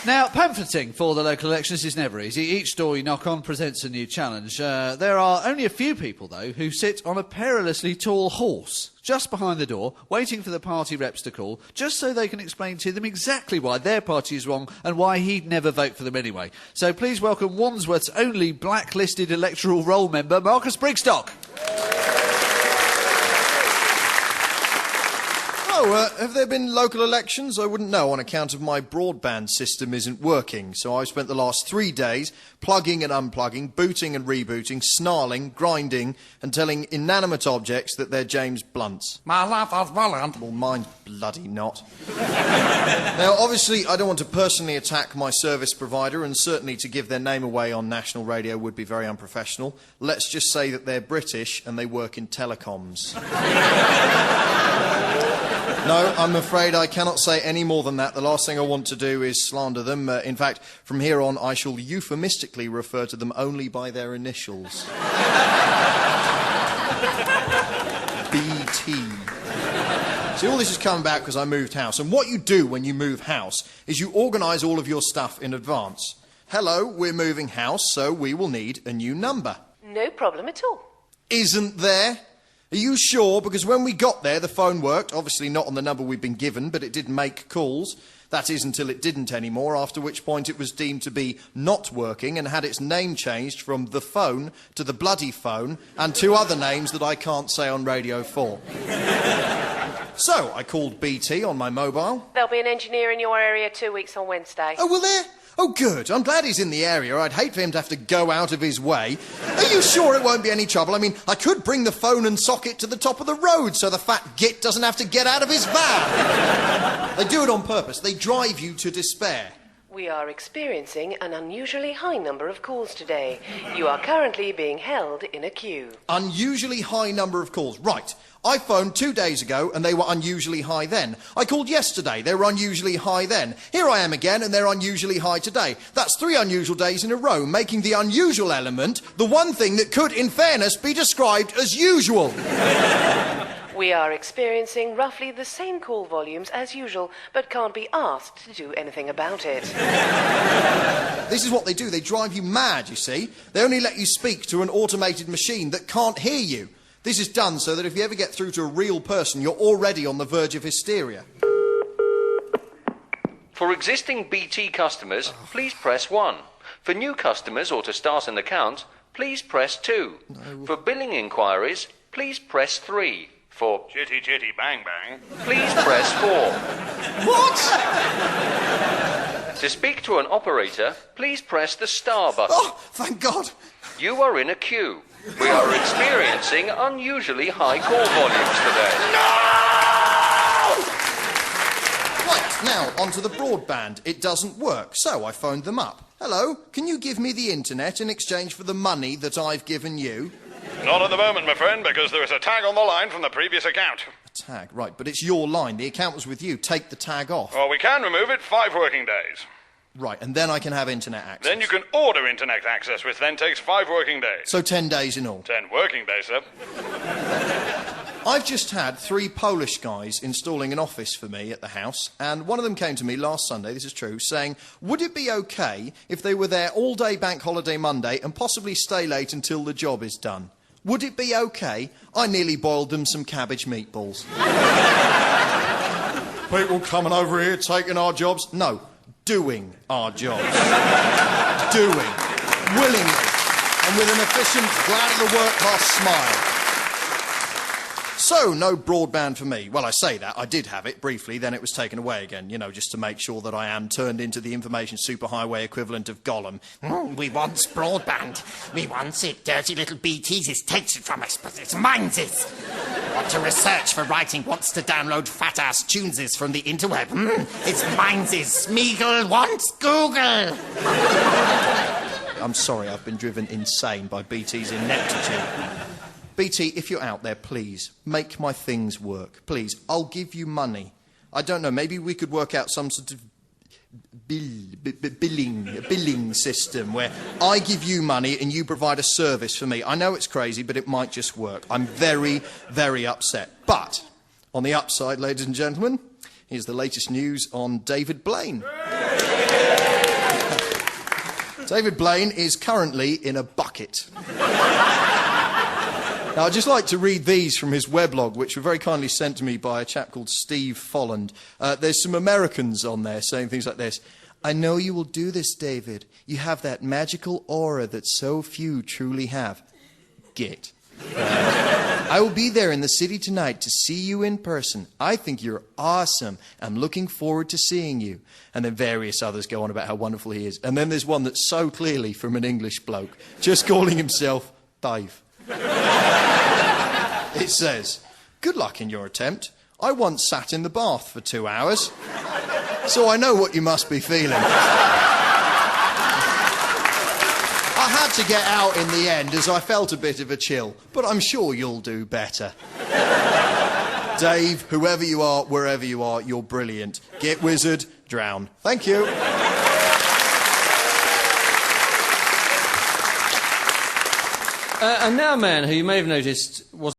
Now, pamphleting for the local elections is never easy. Each door you knock on presents a new challenge. There are only a few people, though, who sit on a perilously tall horse just behind the door, waiting for the party reps to call, just so they can explain to them exactly why their party is wrong and why he'd never vote for them anyway. So please welcome Wandsworth's only blacklisted electoral roll member, Marcus Brigstocke. Oh, have there been local elections? I wouldn't know on account of my broadband system isn't working. So I've spent the last 3 days plugging and unplugging, booting and rebooting, snarling, grinding and telling inanimate objects that they're James Blunts. My life is brilliant. Well, mine's bloody not. Now, obviously, I don't want to personally attack my service provider, and certainly to give their name away on national radio would be very unprofessional. Let's just say that they're British and they work in telecoms. No, I'm afraid I cannot say any more than that. The last thing I want to do is slander them. In fact, from here on, I shall euphemistically refer to them only by their initials. BT. See, all this has come about because I moved house. And what you do when you move house is you organise all of your stuff in advance. Hello, we're moving house, so we will need a new number. No problem at all. Isn't there? Are you sure? Because when we got there, the phone worked. Obviously not on the number we'd been given, but it did make calls. That is until it didn't anymore, after which point it was deemed to be not working and had its name changed from The Phone to The Bloody Phone and 2 other names that I can't say on Radio 4. So, I called BT on my mobile. There'll be an engineer in your area 2 weeks on Wednesday. Oh, will there? Oh, good. I'm glad he's in the area. I'd hate for him to have to go out of his way. Are you sure it won't be any trouble? I mean, I could bring the phone and socket to the top of the road so the fat git doesn't have to get out of his van. They do it on purpose. They drive you to despair. We are experiencing an unusually high number of calls today. You are currently being held in a queue. Unusually high number of calls. Right. I phoned 2 days ago and they were unusually high then. I called yesterday, they were unusually high then. Here I am again and they're unusually high today. That's 3 unusual days in a row, making the unusual element the one thing that could, in fairness, be described as usual. We are experiencing roughly the same call volumes as usual, but can't be asked to do anything about it. This is what they do. They drive you mad, you see. They only let you speak to an automated machine that can't hear you. This is done so that if you ever get through to a real person, you're already on the verge of hysteria. For existing BT customers, please press 1. For new customers or to start an account, please press 2. No. For billing inquiries, please press 3. For chitty chitty bang bang, please press 4. What? To speak to an operator, please press the star button. Oh, thank God. You are in a queue. We are experiencing unusually high call volumes today. No! Right, now, onto the broadband. It doesn't work, so I phoned them up. Hello, can you give me the internet in exchange for the money that I've given you? Not at the moment, my friend, because there is a tag on the line from the previous account. A tag, right, but it's your line. The account was with you. Take the tag off. Well, we can remove it 5 working days. Right, and then I can have internet access. Then you can order internet access, which then takes 5 working days. So 10 days in all. 10 working days, sir. I've just had 3 Polish guys installing an office for me at the house, and one of them came to me last Sunday, this is true, saying, would it be okay if they were there all day bank holiday Monday and possibly stay late until the job is done? Would it be okay? I nearly boiled them some cabbage meatballs. People coming over here taking our jobs? No. Doing our jobs. Doing. Willingly. And with an efficient, glad-of-the-work-class smile. So, no broadband for me. Well, I say that. I did have it briefly, then it was taken away again, you know, just to make sure that I am turned into the information superhighway equivalent of Gollum. We want broadband. We want it. Dirty little BTs is takes it from us, but it's mine's it. Want to research for writing wants to download fat-ass tuneses from the interweb. It's mine's is. Smeagol wants Google. I'm sorry, I've been driven insane by BT's ineptitude. BT, if you're out there, please, make my things work. Please, I'll give you money. I don't know, maybe we could work out some sort of billing system where I give you money and you provide a service for me. I know it's crazy, but it might just work. I'm very, very upset. But, on the upside, ladies and gentlemen, here's the latest news on David Blaine. David Blaine is currently in a bucket. Now, I'd just like to read these from his weblog, which were very kindly sent to me by a chap called Steve Folland. There's some Americans on there saying things like this. I know you will do this, David. You have that magical aura that so few truly have. Git. I will be there in the city tonight to see you in person. I think you're awesome. I'm looking forward to seeing you. And then various others go on about how wonderful he is. And then there's one that's so clearly from an English bloke, just calling himself Dave. It says, good luck in your attempt. I once sat in the bath for 2 hours, so I know what you must be feeling. I had to get out in the end as I felt a bit of a chill, but I'm sure you'll do better. Dave, whoever you are, wherever you are, you're brilliant. Get wizard, drown. Thank you. And now a man who you may have noticed was